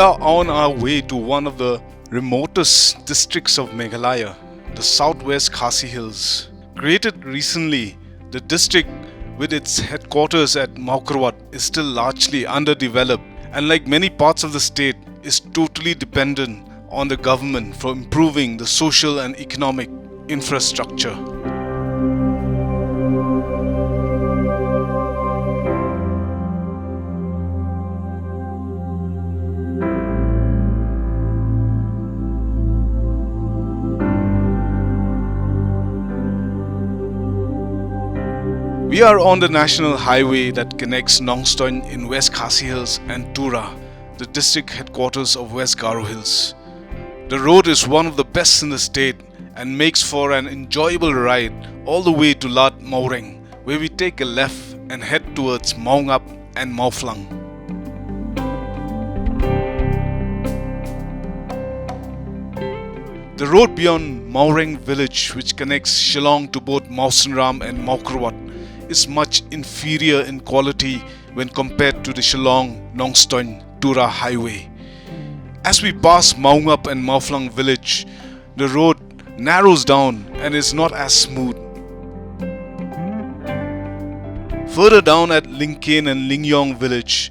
are on our way to one of the remotest districts of Meghalaya, the southwest Khasi Hills. Created recently, the district with its headquarters at Maukarwat is still largely underdeveloped and, like many parts of the state, is totally dependent on the government for improving the social and economic infrastructure. We are on the national highway that connects Nongstoin in West Khasi Hills and Tura, the district headquarters of West Garo Hills. The road is one of the best in the state and makes for an enjoyable ride all the way to Lat Maureng, where we take a left and head towards Maungap and Mauflang. The road beyond Maureng village, which connects Shillong to both Mawsynram and Maukarwat, is much inferior in quality when compared to the Shillong-Nongstoin-Tura highway. As we pass Maungap and Mauflang village, the road narrows down and is not as smooth. Further down at Lingkain and Lingyong village,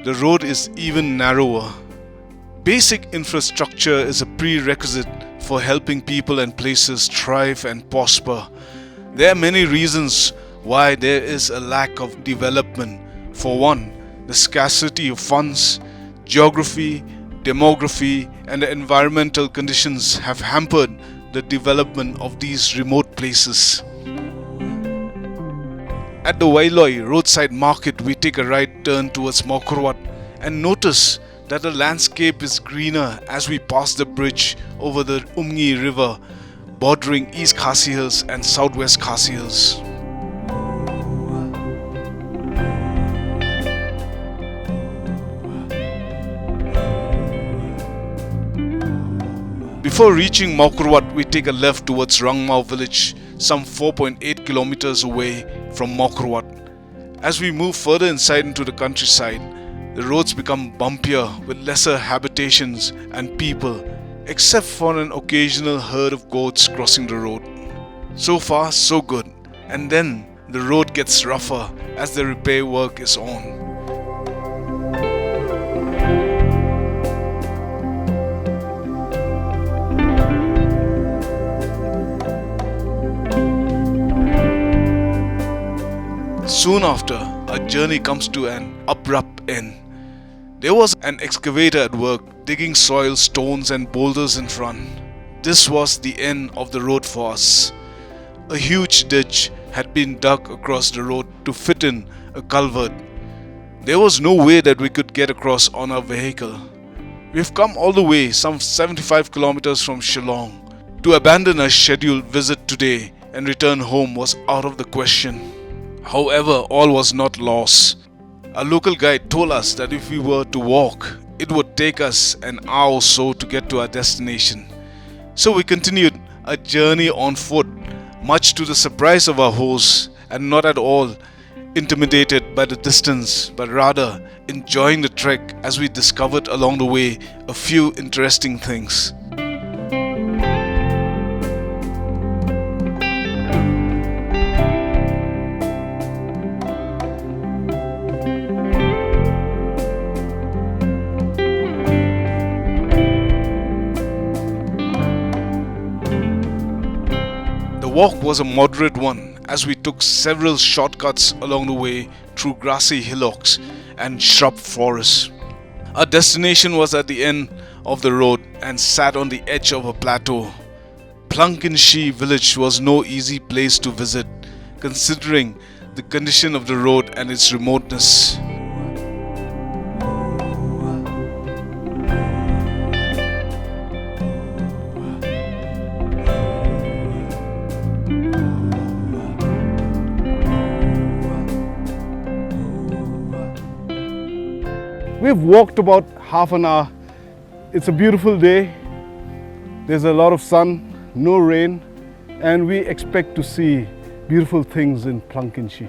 the road is even narrower. Basic infrastructure is a prerequisite for helping people and places thrive and prosper. There are many reasons why there is a lack of development. For one, the scarcity of funds, geography, demography, and the environmental conditions have hampered the development of these remote places. At the Wailoi roadside market, we take a right turn towards Maukarwat and notice that the landscape is greener as we pass the bridge over the Umngi River, bordering East Khasi Hills and Southwest Khasi Hills. Before reaching Maukarwat, we take a left towards Rangmau village, some 4.8 kilometers away from Maukarwat. As we move further inside into the countryside, the roads become bumpier with lesser habitations and people, except for an occasional herd of goats crossing the road. So far, so good. And then the road gets rougher as the repair work is on. Soon after, our journey comes to an abrupt end. There was an excavator at work digging soil, stones and boulders in front. This was the end of the road for us. A huge ditch had been dug across the road to fit in a culvert. There was no way that we could get across on our vehicle. We've come all the way, some 75 kilometers from Shillong. To abandon our scheduled visit today and return home was out of the question. However, all was not lost. Our local guide told us that if we were to walk, it would take us an hour or so to get to our destination. So we continued a journey on foot, much to the surprise of our host, and not at all intimidated by the distance, but rather enjoying the trek as we discovered along the way a few interesting things. The walk was a moderate one as we took several shortcuts along the way through grassy hillocks and shrub forests. Our destination was at the end of the road and sat on the edge of a plateau. Phlangkynshi village was no easy place to visit, considering the condition of the road and its remoteness. We've walked about half an hour. It's a beautiful day. There's a lot of sun, no rain, and we expect to see beautiful things in Phlangkynshi.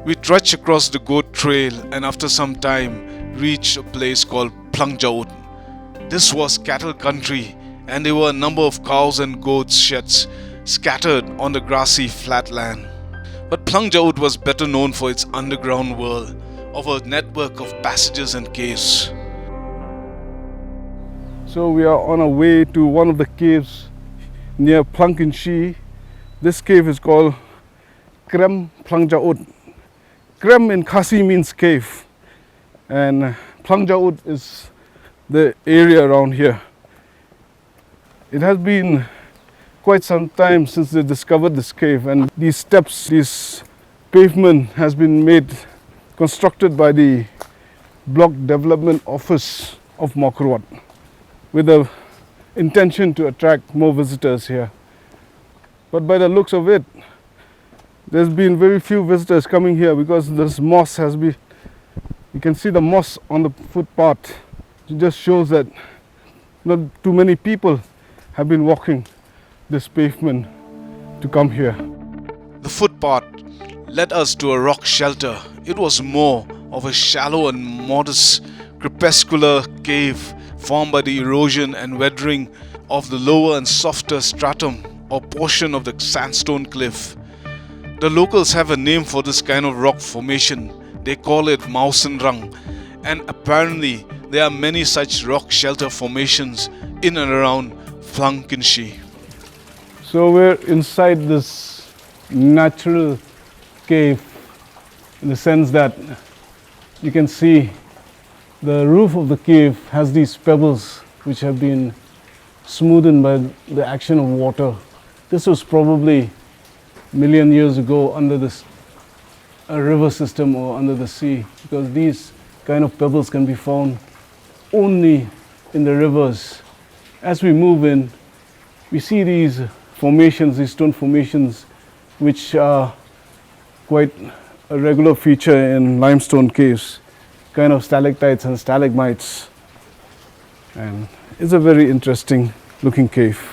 We trudged across the goat trail and after some time reached a place called Phlangkynshi. This was cattle country and there were a number of cows and goats sheds scattered on the grassy flat land. But Phlangkynshi was better known for its underground world of a network of passages and caves. So we are on our way to one of the caves near Phlangkynshi. This cave is called Krem Phlangkynshi. Krem in Khasi means cave, and Phlangkynshi is the area around here. It has been quite some time since they discovered this cave, and these steps, this pavement has been constructed by the Block Development Office of Mokrwat with the intention to attract more visitors here. But by the looks of it, there's been very few visitors coming here because this moss has been, you can see the moss on the footpath. It just shows that not too many people have been walking this pavement to come here. The footpath led us to a rock shelter. It was more of a shallow and modest crepuscular cave formed by the erosion and weathering of the lower and softer stratum or portion of the sandstone cliff. The locals have a name for this kind of rock formation. They call it Mausenrang, and apparently there are many such rock shelter formations in and around Phlangkynshi. So we're inside this natural cave in the sense that you can see the roof of the cave has these pebbles which have been smoothened by the action of water. This was probably a million years ago under a river system or under the sea, because these kind of pebbles can be found only in the rivers. As we move in, we see these formations, these stone formations, which are quite a regular feature in limestone caves, kind of stalactites and stalagmites. And it's a very interesting looking cave.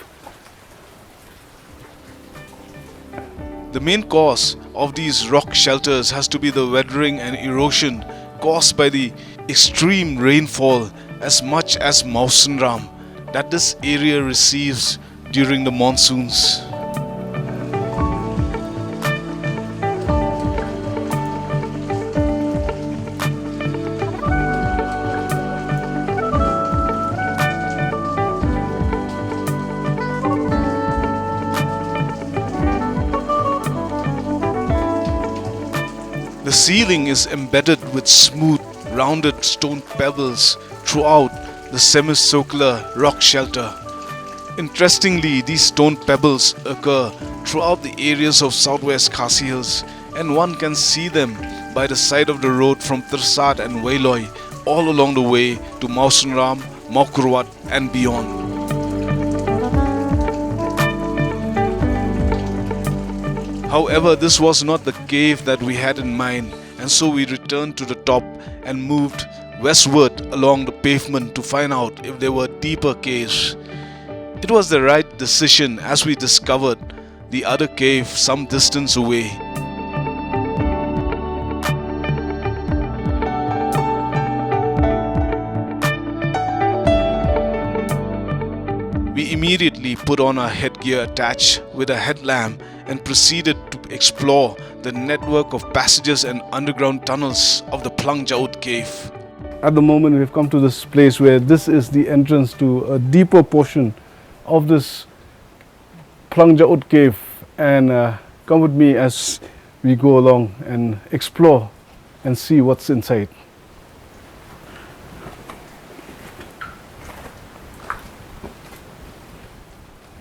The main cause of these rock shelters has to be the weathering and erosion caused by the extreme rainfall as much as Mausenram that this area receives during the monsoons. The ceiling is embedded with smooth, rounded stone pebbles throughout the semicircular rock shelter. Interestingly, these stone pebbles occur throughout the areas of southwest Khasi Hills, and one can see them by the side of the road from Tirsat and Wailoi all along the way to Mausenram, Mokrwat and beyond. However, this was not the cave that we had in mind, and so we returned to the top and moved westward along the pavement to find out if there were deeper caves. It was the right decision as we discovered the other cave some distance away. We immediately put on our headgear attached with a headlamp and proceeded to explore the network of passages and underground tunnels of the Phlangkynshi cave. At the moment, we've come to this place where this is the entrance to a deeper portion of this Phlangkynshi cave, and come with me as we go along and explore and see what's inside.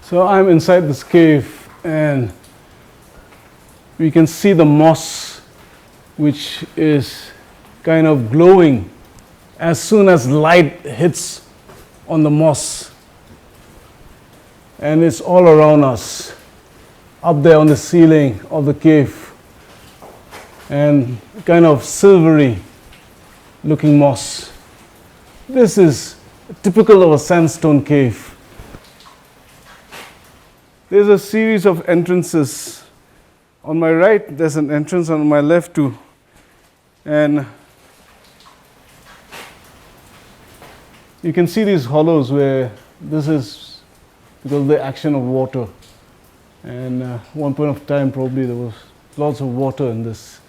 So I'm inside this cave and we can see the moss, which is kind of glowing as soon as light hits on the moss. And it's all around us, up there on the ceiling of the cave, and kind of silvery looking moss. This is typical of a sandstone cave. There's a series of entrances. On my right, there's an entrance, on my left too. And you can see these hollows where this is because of the action of water. And one point of time probably there was lots of water in this.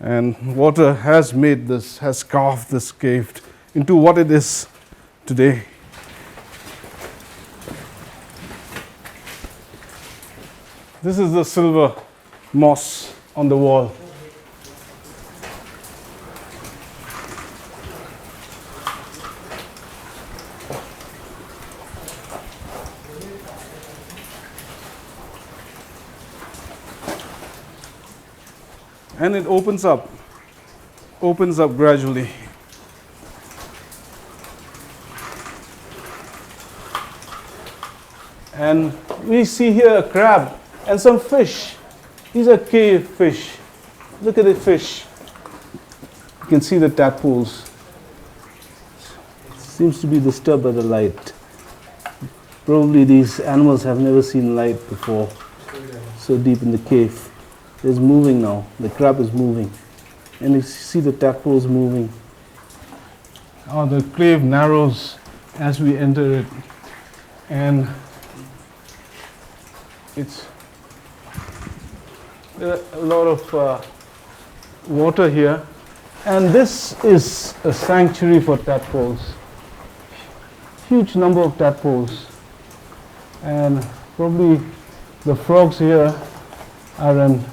And water has made this, has carved this cave into what it is today. This is the silver moss on the wall. And it opens up gradually. And we see here a crab and some fish. These are cave fish. Look at the fish. You can see the tadpoles. Seems to be disturbed by the light. Probably these animals have never seen light before, so deep in the cave. It's moving now. The crab is moving. And you see the tadpoles moving. Oh, the cave narrows as we enter it. And there are a lot of water here. And this is a sanctuary for tadpoles. Huge number of tadpoles. And probably the frogs here are an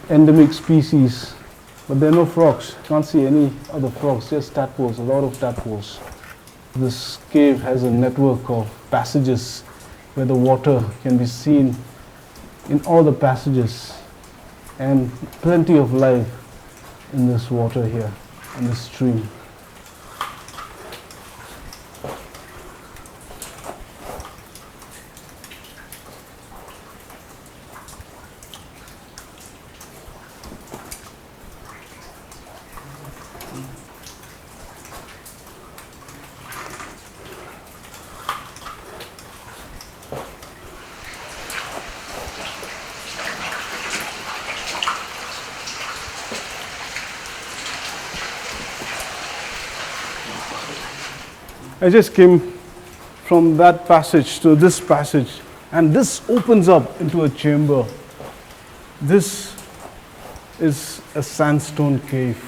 endemic species, but there are no frogs. Can't see any other frogs, just tadpoles, a lot of tadpoles. This cave has a network of passages where the water can be seen in all the passages, and plenty of life in this water here, in this stream. I just came from that passage to this passage, and this opens up into a chamber. This is a sandstone cave,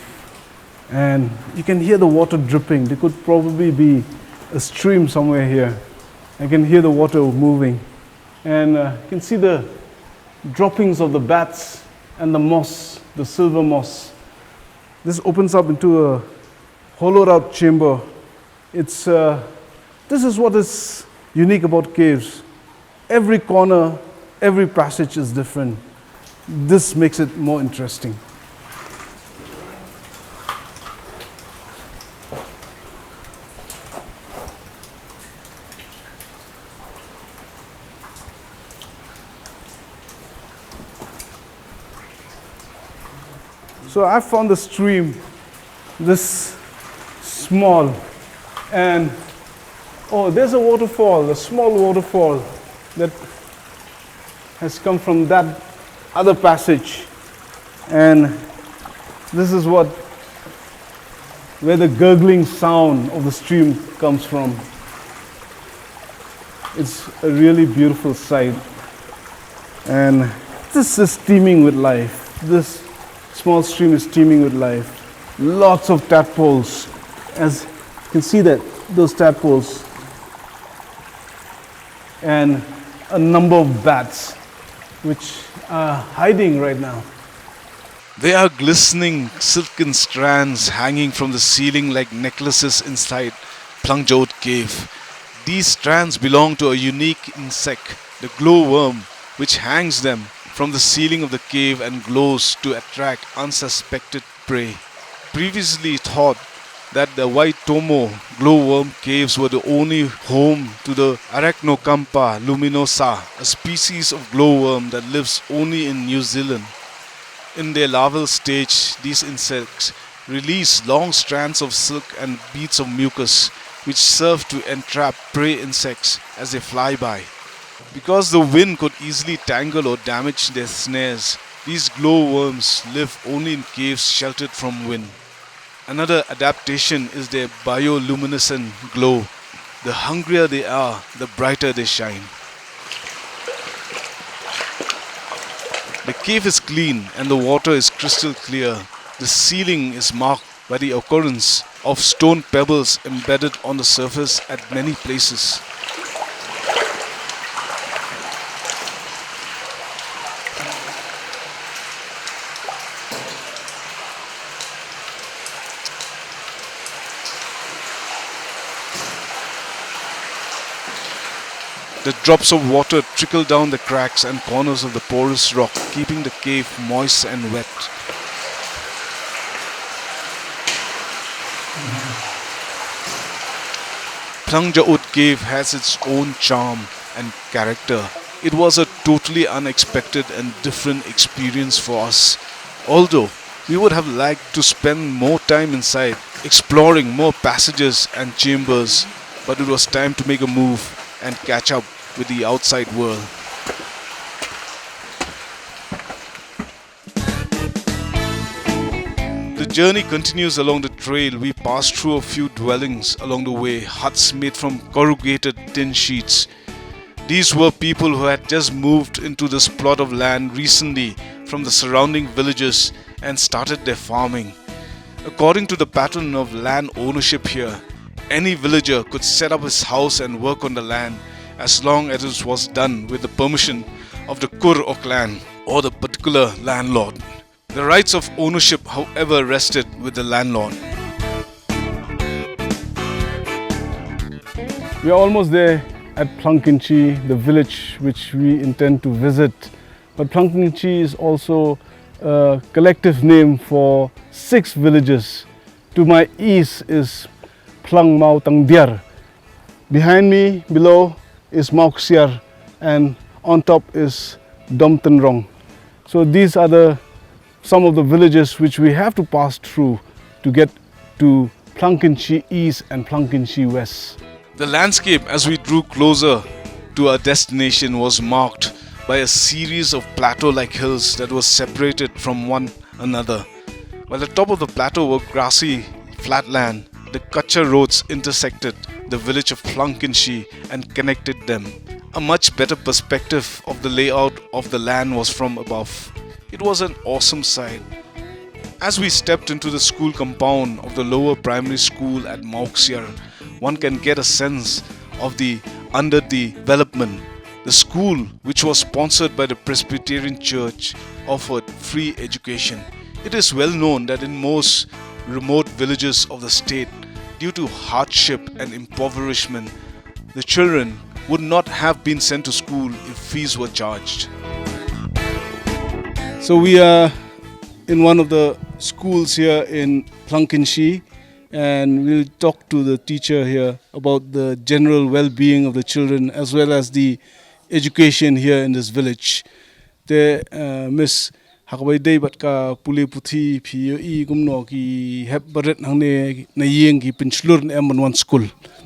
and you can hear the water dripping. There could probably be a stream somewhere here. I can hear the water moving, and you can see the droppings of the bats and the moss, the silver moss. This opens up into a hollowed out chamber. This is what is unique about caves. Every corner, every passage is different. This makes it more interesting. So I found the stream this small. And oh, there's a waterfall, a small waterfall that has come from that other passage. And this is where the gurgling sound of the stream comes from. It's a really beautiful sight. And this is teeming with life. This small stream is teeming with life. Lots of tadpoles. As you can see that those tadpoles, and a number of bats which are hiding right now. They are glistening silken strands hanging from the ceiling like necklaces inside Phlangkynshi cave. These strands belong to a unique insect, the glowworm, which hangs them from the ceiling of the cave and glows to attract unsuspected prey. Previously thought that the white Tomo glowworm caves were the only home to the Arachnocampa luminosa, a species of glowworm that lives only in New Zealand. In their larval stage, these insects release long strands of silk and beads of mucus, which serve to entrap prey insects as they fly by. Because the wind could easily tangle or damage their snares, These glowworms live only in caves sheltered from wind. Another adaptation is their bioluminescent glow. The hungrier they are, the brighter they shine. The cave is clean and the water is crystal clear. The ceiling is marked by the occurrence of stone pebbles embedded on the surface at many places. The drops of water trickle down the cracks and corners of the porous rock, keeping the cave moist and wet. Phlangkynshi cave has its own charm and character. It was a totally unexpected and different experience for us. Although we would have liked to spend more time inside, exploring more passages and chambers, but it was time to make a move and catch up with the outside world. The journey continues along the trail. We pass through a few dwellings along the way, huts made from corrugated tin sheets. These were people who had just moved into this plot of land recently from the surrounding villages and started their farming. According to the pattern of land ownership here, any villager could set up his house and work on the land as long as it was done with the permission of the Kur or clan or the particular landlord. The rights of ownership, however, rested with the landlord. We are almost there at Phlangkynshi, the village which we intend to visit. But Phlangkynshi is also a collective name for 6 villages. To my east is Phlang Mau Tang Diar. Behind me, below, is Mauxiar, and on top is Dom Tân Rong. So these are some of the villages which we have to pass through to get to Phlangkynshi East and Phlangkynshi West. The landscape as we drew closer to our destination was marked by a series of plateau-like hills that were separated from one another. While the top of the plateau were grassy flatland, the Kacha roads intersected the village of Phlangkynshi and connected them. A much better perspective of the layout of the land was from above. It was an awesome sight. As we stepped into the school compound of the lower primary school at Mauxiar, one can get a sense of the underdevelopment. The school, which was sponsored by the Presbyterian Church, offered free education. It is well known that in most remote villages of the state, due to hardship and impoverishment, the children would not have been sent to school if fees were charged. So we are in one of the schools here in Phlangkynshi, and we'll talk to the teacher here about the general well-being of the children as well as the education here in this village. The Miss Hakabai bat ka puli puthi phi gumno ki heb baret hangne na yeng ki pinslur ne amon one school.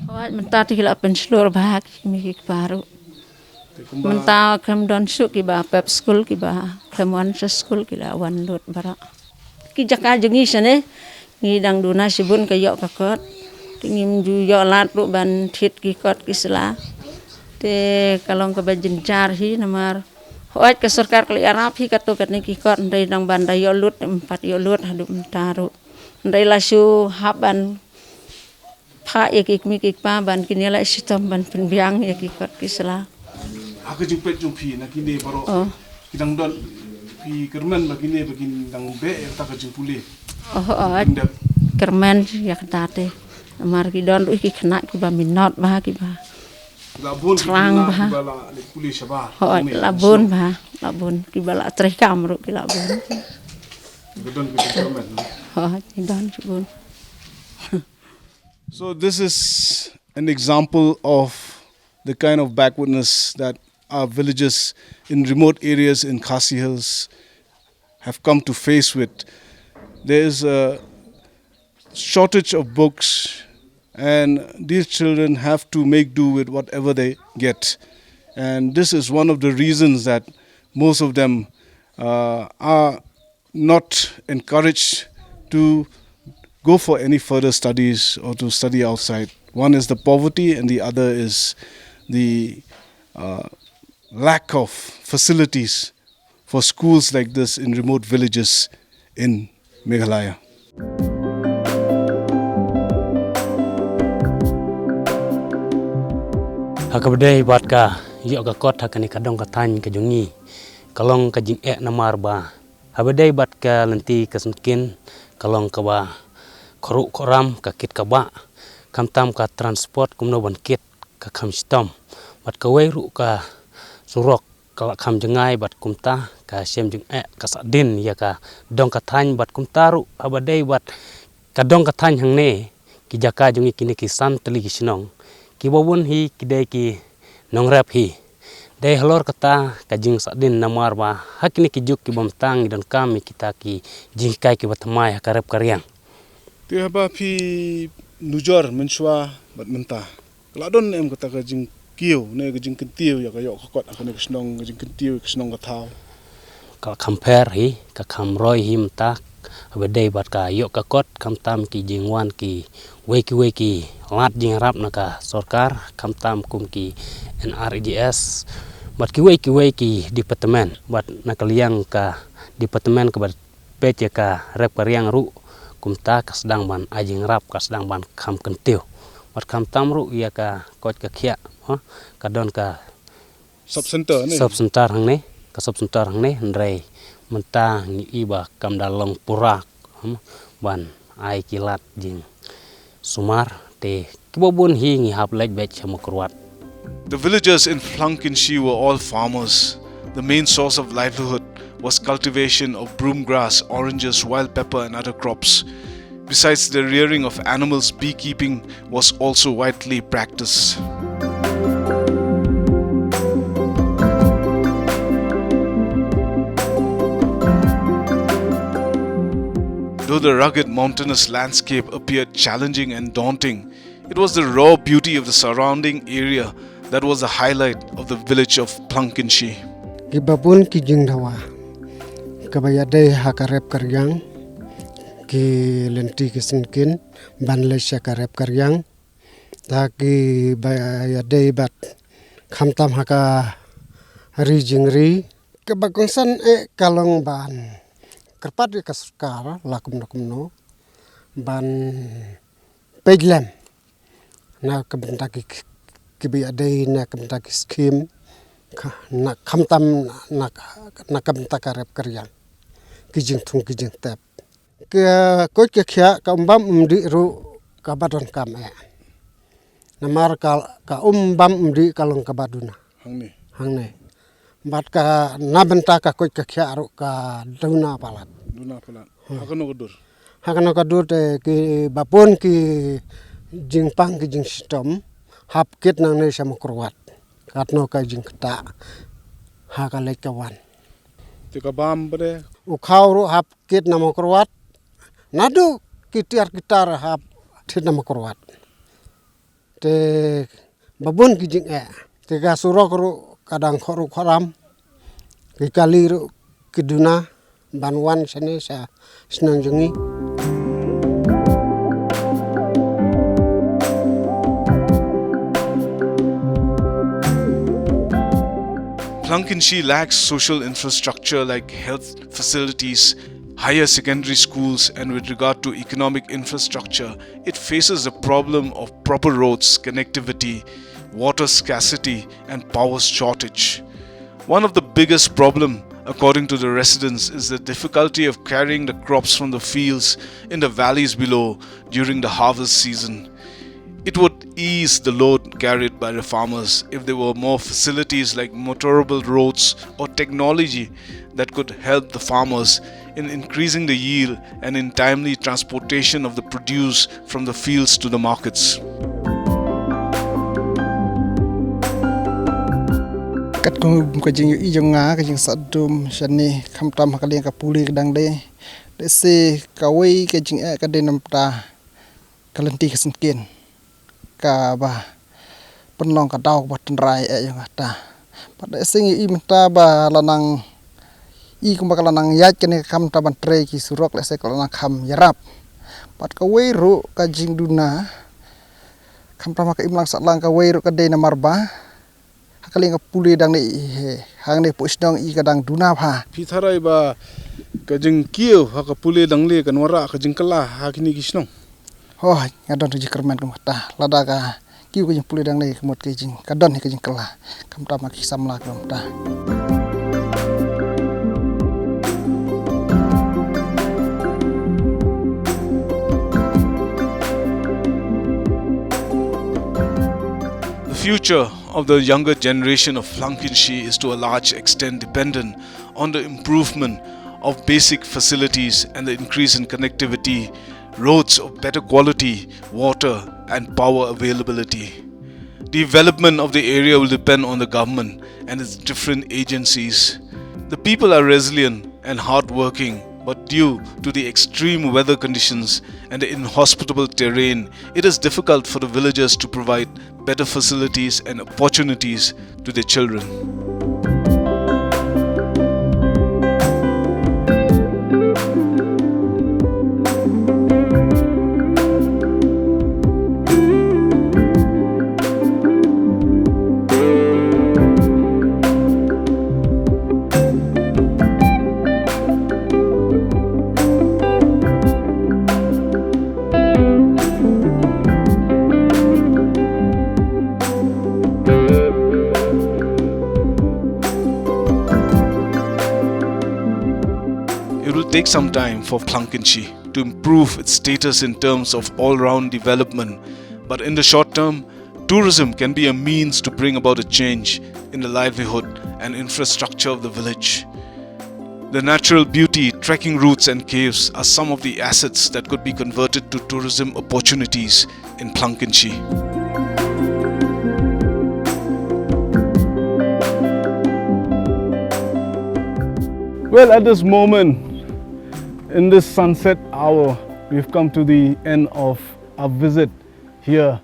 Wat mentati kila pinslur bahak mi ki paru. Menta kem don su ki ba pep school ki ba kem one school ki la one lut bara. Ki jaka jengi sane ni dang duna sibun ka yok ka kot. Tingim ju yok lat ru ban thit ki kot ki sela. Te kalong ka bajin jar hi namar hoat ke sarkar kali arab hi katu kat ni ki kot ndai dang ban dai yo lut 4 yo lut hadu taru. Ndai la su haban pha ek mi ki pa ban kinela sitam ban penbiang ek ki kot ki sela. Aku jumpa jumpi nak ini baru kita don pi kerman begini begini dang be tak jumpuli. Kerman ya katate. Amar ki don ki kena ki ba minot ba ki ba. Labun terang ba. Puli sabar. Labun ba. Labun ki bala treh kamru ki labun. Gedon ki kerman. Ki don jubun. So this is an example of the kind of backwardness that our villages in remote areas in Khasi Hills have come to face with. There is a shortage of books, and these children have to make do with whatever they get. And this is one of the reasons that most of them are not encouraged to go for any further studies or to study outside. One is the poverty, and the other is the lack of facilities for schools like this in remote villages in Meghalaya. Hakabdai bat ka yok ka kot hakani kadong katany ka jungi kalong ka jing namar ba habdai bat ka lenti kasmkin kalong ka ba koru koram ka kit ka ba kamtam ka transport kumno ban kit ka kham stom bat ka weiru ka surok ka kham jangai bat kumta ka sem jing ka sadin ya ka dong katany bat kumtaru habdai bat ka dong katany hangne ki jaka jungi kini kisan teli kisnong ki bobun hi kidai ki nongrap hi dai halor kata kajing sadin namar ba hakini ki juk ki bamtang dan kami kita ki jingkai ki batmai karep karyang Ti haba phi nujor menshwa bat menta ladon em kata ka jing kiu ne ka jing kentiu ya ka yok kot akane kisnong jing kentiu kisnong ka thau ka compare hi ka khamroi hi mta abadai bat ka yok ka kot kamtam ki jingwan ki weki lat jing rap naka sarkar kamtam kum ki NREGS bat ki weki departemen bat nakaliang ka departemen ka bat pece ka rep karyang ru kumta ka sedang ban ajing rap ka sedang ban kham kentiu bat kamtam ru ya ka kot ka khia ka don ka subcenter hangne ka subcenter hangne ndrei menta ngi iba kam dalong purak ban ai kilat jing sumar te kibobun hi ngi hap lek bech hamukruat. The villagers in Phlangkynshi were all farmers. The main source of livelihood was cultivation of broom grass, oranges, wild pepper and other crops. Besides the rearing of animals, beekeeping was also widely practiced. Though the rugged mountainous landscape appeared challenging and daunting, it was the raw beauty of the surrounding area that was the highlight of the village of Phlangkynshi. Kibabun ki jingdawa kabayadai hakarep karyang ki lenti kisinkin banlesya karep karyang taki bayadai bat khamtam haka ri jingri kebagongsan kalong ban kerpat di kaskar lakum nakumno ban pejlem na kabentaki kibiadai na kabentaki skim na khamtam na kabentaka rep karyang kijing thung kijing tap ke koi ke khya ka umbam umdi ru ka badon kam namar ka umbam umdi kalong ka baduna hangne bat ka nabenta ka koi ke khya ru ka duna palat hakano kadur te ki bapon ki jingpang ki jing stom hap kit nang ne samukruat katno ka jing kta hakalek kawan ti ka bam bre ukhau ru hap kit namukruat nadu kitar hap thit namukruat te babon ki jing te ga surok ru kadang khoru khoram ki kali ru kiduna banwan sene sa senang jungi. Phlangkynshi lacks social infrastructure like health facilities, higher secondary schools, and with regard to economic infrastructure, it faces the problem of proper roads, connectivity, water scarcity, and power shortage. One of the biggest problems, according to the residents, is the difficulty of carrying the crops from the fields in the valleys below during the harvest season. It would ease the load carried by the farmers if there were more facilities like motorable roads or technology that could help the farmers in increasing the yield and in timely transportation of the produce from the fields to the markets. Kat ko kajing ijong nga kajing sadum shani khamtam hakali ka puli kadang de se kawai kajing ka de namta kalenti kasenkin ka ba penlong ka daw ba tenrai yang ata pada sing i menta ba lanang kumbakala nang yat kene kam taban tre ki surok le se kala nang kam yarap pat ka weiru ka jingduna kam tama ka imlang satlang ka weiru ka de na marba hakaling ka puli dang ne hang ne pus dang I kadang duna pha Pitharai ba kajing kio haka pule dangle kanwara kajing kala hakini kisnong. oh ngadon ji kerman kamata lada ka kiu ka jing puli dang ne kemot ka jing kadon ka jing kala kam tama ki samla kamata. The future of the younger generation of Phlangkynshi is to a large extent dependent on the improvement of basic facilities and the increase in connectivity, roads of better quality, water and power availability. Development of the area will depend on the government and its different agencies. The people are resilient and hardworking, but due to the extreme weather conditions and the inhospitable terrain, it is difficult for the villagers to provide better facilities and opportunities to their children. It will take some time for Phlangkynshi to improve its status in terms of all-round development, but in the short term, tourism can be a means to bring about a change in the livelihood and infrastructure of the village. The natural beauty, trekking routes and caves are some of the assets that could be converted to tourism opportunities in Phlangkynshi. Well, at this moment, in this sunset hour, we've come to the end of our visit here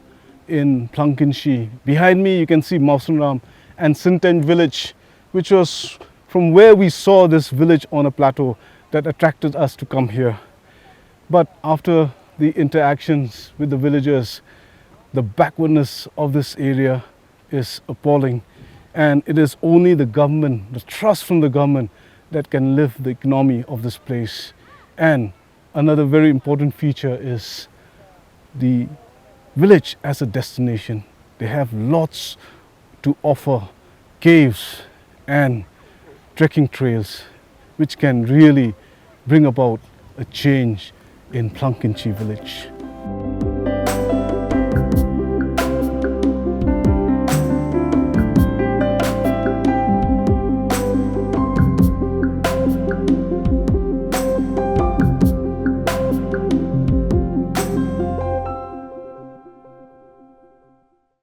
in Phlangkynshi. Behind me, you can see Mausunram and Sinteng village, which was from where we saw this village on a plateau that attracted us to come here. But after the interactions with the villagers, the backwardness of this area is appalling, and it is only the government, the trust from the government, that can lift the economy of this place. And another very important feature is the village as a destination. They have lots to offer, caves and trekking trails, which can really bring about a change in Phlangkynshi village.